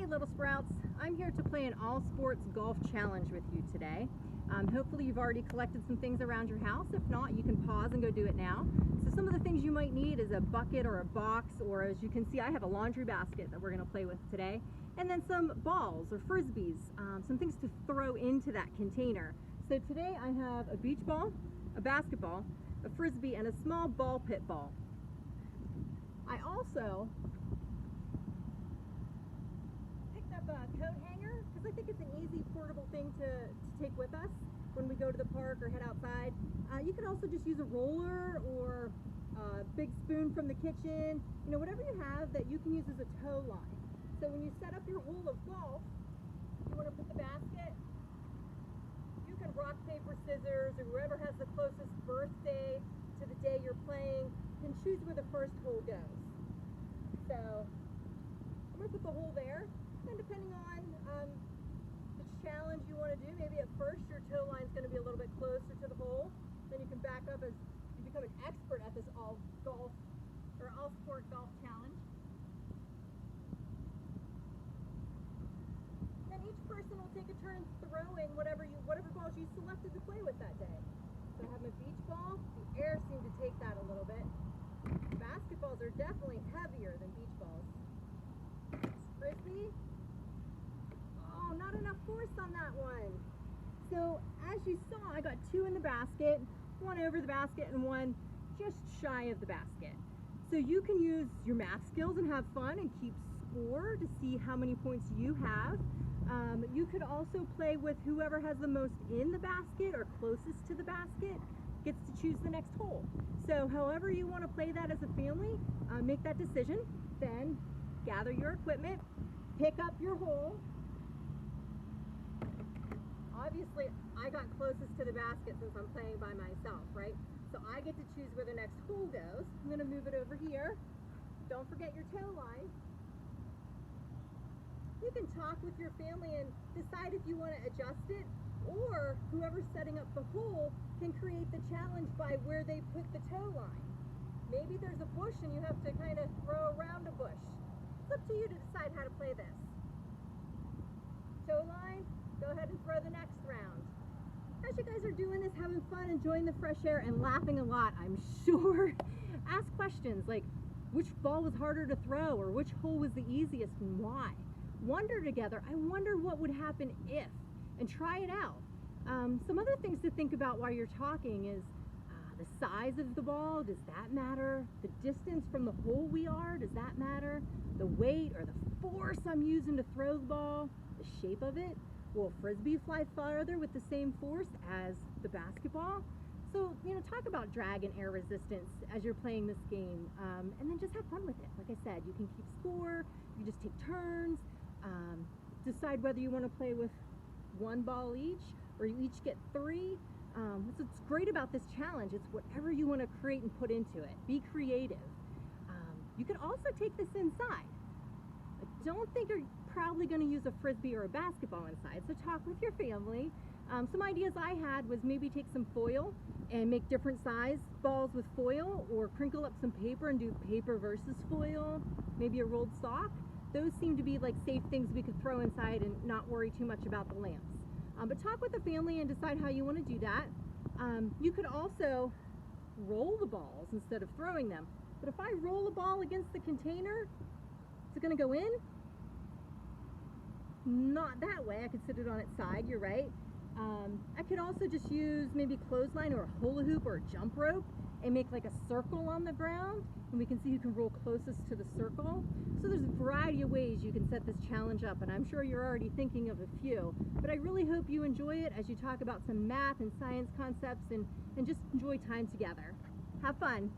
Hey Little Sprouts, I'm here to play an all sports golf challenge with you today. Hopefully you've already collected some things around your house. If not, you can pause and go do it now. So some of the things you might need is a bucket or a box, or as you can see, I have a laundry basket that we're going to play with today. And then some balls or frisbees, some things to throw into that container. So today I have a beach ball, a basketball, a frisbee, and a small ball pit ball. I also picked up a coat hanger because I think it's an easy portable thing to take with us when we go to the park or head outside. You can also just use a roller or a big spoon from the kitchen, you know, whatever you have that you can use as a tow line. So when you set up your hole of golf, you want to put the basket, you can rock, paper, scissors, or whoever has the closest birthday to the day you're playing can choose where the first hole goes. So I'm going to put the hole there, and depending on which challenge you want to do, maybe at first your toe line is going to be a little bit closer to the hole. Then you can back up as you become an expert at this all sport golf challenge. Then each person will take a turn throwing whatever balls you selected to play with that day. So I have my beach ball. The air seemed to take that a little bit. Basketballs are definitely heavier than beach balls. Frisbee. Oh, not enough force on that one. So as you saw, I got two in the basket, one over the basket and one just shy of the basket. So you can use your math skills and have fun and keep score to see how many points you have. You could also play with whoever has the most in the basket or closest to the basket gets to choose the next hole. So however you want to play that as a family, make that decision. Then gather your equipment, pick up your hole. Obviously, I got closest to the basket since I'm playing by myself, right? So I get to choose where the next hole goes. I'm going to move it over here. Don't forget your toe line. You can talk with your family and decide if you want to adjust it, or whoever's setting up the hole can create the challenge by where they put the toe line. Maybe there's a bush and you have to kind of throw around a bush. It's up to you to decide how to play this. Toe line, go ahead and throw the next round. As you guys are doing this, having fun, enjoying the fresh air, and laughing a lot, I'm sure, ask questions like which ball was harder to throw or which hole was the easiest and why. Wonder together, I wonder what would happen if, and try it out. Some other things to think about while you're talking is the size of the ball, does that matter? The distance from the hole we are, does that matter? The weight or the force I'm using to throw the ball, the shape of it. Will frisbee fly farther with the same force as the basketball? So, you know, talk about drag and air resistance as you're playing this game, and then just have fun with it. Like I said, you can keep score, you can just take turns, decide whether you want to play with one ball each, or you each get three. What's great about this challenge, it's whatever you want to create and put into it. Be creative. You can also take this inside. I don't think you're probably going to use a frisbee or a basketball inside, so talk with your family. Some ideas I had was maybe take some foil and make different size balls with foil, or crinkle up some paper and do paper versus foil, maybe a rolled sock. Those seem to be like safe things we could throw inside and not worry too much about the lamps. But talk with the family and decide how you want to do that. You could also roll the balls instead of throwing them. But if I roll a ball against the container, is it going to go in? Not that way. I could sit it on its side, you're right. I could also just use maybe clothesline or a hula hoop or a jump rope and make like a circle on the ground, and we can see who can roll closest to the circle. So there's a variety of ways you can set this challenge up, and I'm sure you're already thinking of a few. But I really hope you enjoy it as you talk about some math and science concepts and just enjoy time together. Have fun.